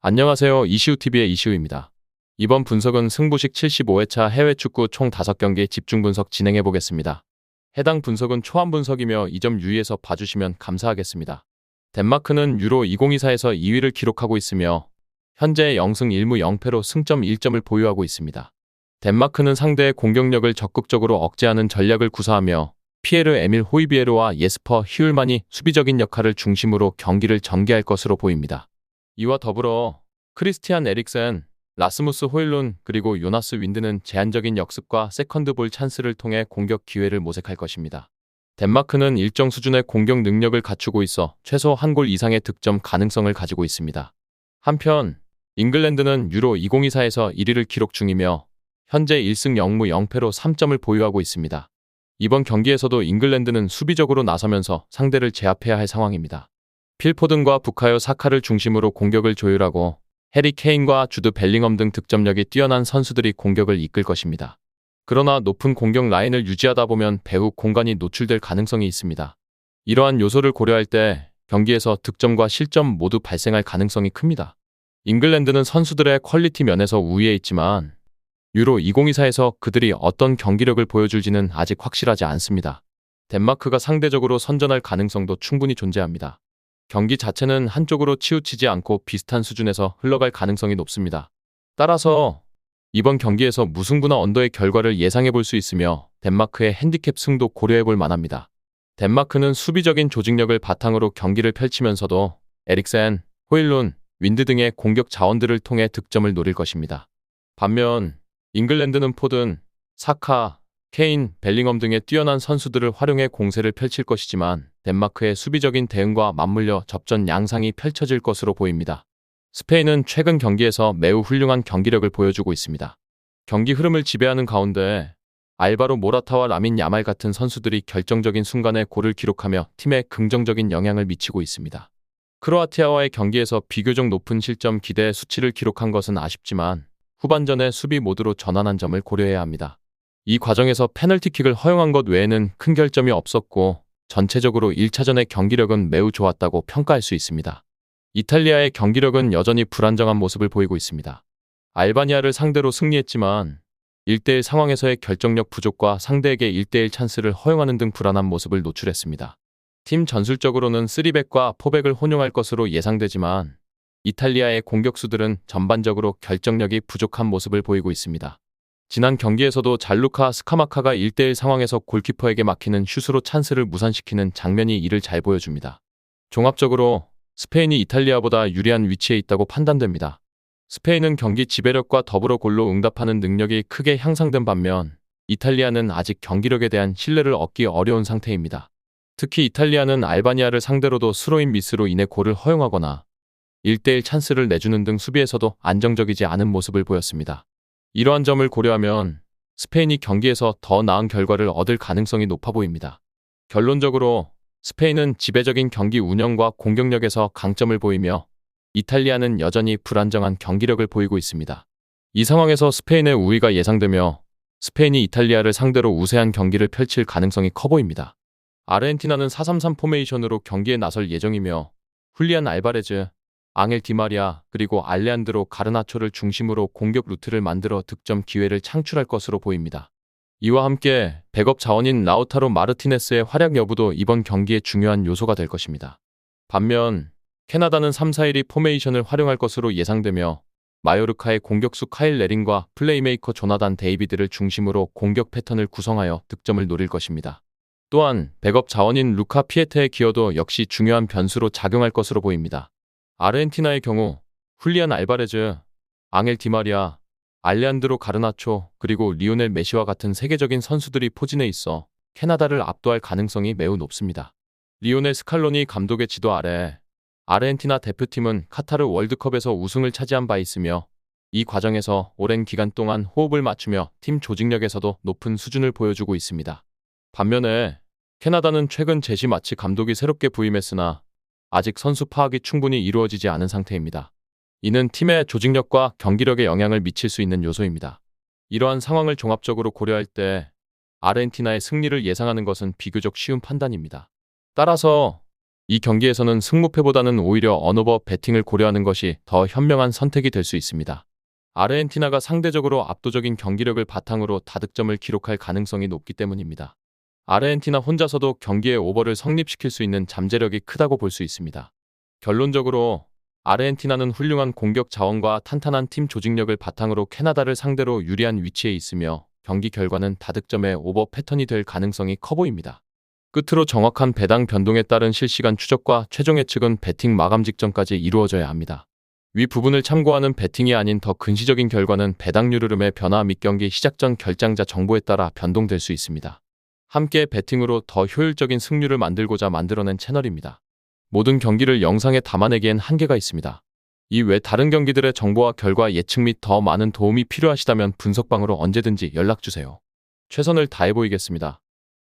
안녕하세요. 이시우TV의 이시우입니다. 이번 분석은 승부식 75회차 해외 축구 총 5경기 집중 분석 진행해 보겠습니다. 해당 분석은 초안 분석이며 이 점 유의해서 봐주시면 감사하겠습니다. 덴마크는 유로 2024에서 2위를 기록하고 있으며 현재 0승 1무 0패로 승점 1점을 보유하고 있습니다. 덴마크는 상대의 공격력을 적극적으로 억제하는 전략을 구사하며 피에르 에밀 호이비에르와 예스퍼 히울만이 수비적인 역할을 중심으로 경기를 전개할 것으로 보입니다. 이와 더불어 크리스티안 에릭센, 라스무스 호일룬 그리고 요나스 윈드는 제한적인 역습과 세컨드볼 찬스를 통해 공격 기회를 모색할 것입니다. 덴마크는 일정 수준의 공격 능력을 갖추고 있어 최소 한 골 이상의 득점 가능성을 가지고 있습니다. 한편 잉글랜드는 유로 2024에서 1위를 기록 중이며 현재 1승 0무 0패로 3점을 보유하고 있습니다. 이번 경기에서도 잉글랜드는 수비적으로 나서면서 상대를 제압해야 할 상황입니다. 필포든과 부카요 사카를 중심으로 공격을 조율하고 해리 케인과 주드 벨링엄 등 득점력이 뛰어난 선수들이 공격을 이끌 것입니다. 그러나 높은 공격 라인을 유지하다 보면 배후 공간이 노출될 가능성이 있습니다. 이러한 요소를 고려할 때 경기에서 득점과 실점 모두 발생할 가능성이 큽니다. 잉글랜드는 선수들의 퀄리티 면에서 우위에 있지만 유로 2024에서 그들이 어떤 경기력을 보여줄지는 아직 확실하지 않습니다. 덴마크가 상대적으로 선전할 가능성도 충분히 존재합니다. 경기 자체는 한쪽으로 치우치지 않고 비슷한 수준에서 흘러갈 가능성이 높습니다. 따라서 이번 경기에서 무승부나 언더의 결과를 예상해 볼 수 있으며 덴마크의 핸디캡 승도 고려해 볼 만합니다. 덴마크는 수비적인 조직력을 바탕으로 경기를 펼치면서도 에릭센, 호일룬, 윈드 등의 공격 자원들을 통해 득점을 노릴 것입니다. 반면 잉글랜드는 포든, 사카, 케인, 벨링엄 등의 뛰어난 선수들을 활용해 공세를 펼칠 것이지만 덴마크의 수비적인 대응과 맞물려 접전 양상이 펼쳐질 것으로 보입니다. 스페인은 최근 경기에서 매우 훌륭한 경기력을 보여주고 있습니다. 경기 흐름을 지배하는 가운데 알바로 모라타와 라민 야말 같은 선수들이 결정적인 순간에 골을 기록하며 팀에 긍정적인 영향을 미치고 있습니다. 크로아티아와의 경기에서 비교적 높은 실점 기대 수치를 기록한 것은 아쉽지만 후반전에 수비 모드로 전환한 점을 고려해야 합니다. 이 과정에서 페널티킥을 허용한 것 외에는 큰 결점이 없었고 전체적으로 1차전의 경기력은 매우 좋았다고 평가할 수 있습니다. 이탈리아의 경기력은 여전히 불안정한 모습을 보이고 있습니다. 알바니아를 상대로 승리했지만 1대1 상황에서의 결정력 부족과 상대에게 1대1 찬스를 허용하는 등 불안한 모습을 노출했습니다. 팀 전술적으로는 3백과 4백을 혼용할 것으로 예상되지만 이탈리아의 공격수들은 전반적으로 결정력이 부족한 모습을 보이고 있습니다. 지난 경기에서도 잘루카 스카마카가 1대1 상황에서 골키퍼에게 막히는 슛으로 찬스를 무산시키는 장면이 이를 잘 보여줍니다. 종합적으로 스페인이 이탈리아보다 유리한 위치에 있다고 판단됩니다. 스페인은 경기 지배력과 더불어 골로 응답하는 능력이 크게 향상된 반면 이탈리아는 아직 경기력에 대한 신뢰를 얻기 어려운 상태입니다. 특히 이탈리아는 알바니아를 상대로도 스로인 미스로 인해 골을 허용하거나 1대1 찬스를 내주는 등 수비에서도 안정적이지 않은 모습을 보였습니다. 이러한 점을 고려하면 스페인이 경기에서 더 나은 결과를 얻을 가능성이 높아 보입니다. 결론적으로 스페인은 지배적인 경기 운영과 공격력에서 강점을 보이며 이탈리아는 여전히 불안정한 경기력을 보이고 있습니다. 이 상황에서 스페인의 우위가 예상되며 스페인이 이탈리아를 상대로 우세한 경기를 펼칠 가능성이 커 보입니다. 아르헨티나는 4-3-3 포메이션으로 경기에 나설 예정이며 훌리안 알바레즈, 앙헬 디마리아 그리고 알레한드로 가르나초를 중심으로 공격 루트를 만들어 득점 기회를 창출할 것으로 보입니다. 이와 함께 백업 자원인 라우타로 마르티네스의 활약 여부도 이번 경기의 중요한 요소가 될 것입니다. 반면 캐나다는 3-4-1-2 포메이션을 활용할 것으로 예상되며 마요르카의 공격수 카일 레린과 플레이메이커 조나단 데이비드를 중심으로 공격 패턴을 구성하여 득점을 노릴 것입니다. 또한 백업 자원인 루카 피에테의 기여도 역시 중요한 변수로 작용할 것으로 보입니다. 아르헨티나의 경우 훌리안 알바레즈, 앙헬 디마리아, 알레한드로 가르나초 그리고 리오넬 메시와 같은 세계적인 선수들이 포진해 있어 캐나다를 압도할 가능성이 매우 높습니다. 리오넬 스칼로니 감독의 지도 아래 아르헨티나 대표팀은 카타르 월드컵에서 우승을 차지한 바 있으며 이 과정에서 오랜 기간 동안 호흡을 맞추며 팀 조직력에서도 높은 수준을 보여주고 있습니다. 반면에 캐나다는 최근 제시 마치 감독이 새롭게 부임했으나 아직 선수 파악이 충분히 이루어지지 않은 상태입니다. 이는 팀의 조직력과 경기력에 영향을 미칠 수 있는 요소입니다. 이러한 상황을 종합적으로 고려할 때 아르헨티나의 승리를 예상하는 것은 비교적 쉬운 판단입니다. 따라서 이 경기에서는 승무패보다는 오히려 언오버 배팅을 고려하는 것이 더 현명한 선택이 될 수 있습니다. 아르헨티나가 상대적으로 압도적인 경기력을 바탕으로 다득점을 기록할 가능성이 높기 때문입니다. 아르헨티나 혼자서도 경기의 오버를 성립시킬 수 있는 잠재력이 크다고 볼 수 있습니다. 결론적으로 아르헨티나는 훌륭한 공격 자원과 탄탄한 팀 조직력을 바탕으로 캐나다를 상대로 유리한 위치에 있으며 경기 결과는 다득점의 오버 패턴이 될 가능성이 커 보입니다. 끝으로 정확한 배당 변동에 따른 실시간 추적과 최종 예측은 배팅 마감 직전까지 이루어져야 합니다. 위 부분을 참고하는 배팅이 아닌 더 근시적인 결과는 배당률 흐름의 변화 및 경기 시작 전 결장자 정보에 따라 변동될 수 있습니다. 함께 배팅으로 더 효율적인 승률을 만들고자 만들어낸 채널입니다. 모든 경기를 영상에 담아내기엔 한계가 있습니다. 이외 다른 경기들의 정보와 결과 예측 및 더 많은 도움이 필요하시다면 분석방으로 언제든지 연락주세요. 최선을 다해 보이겠습니다.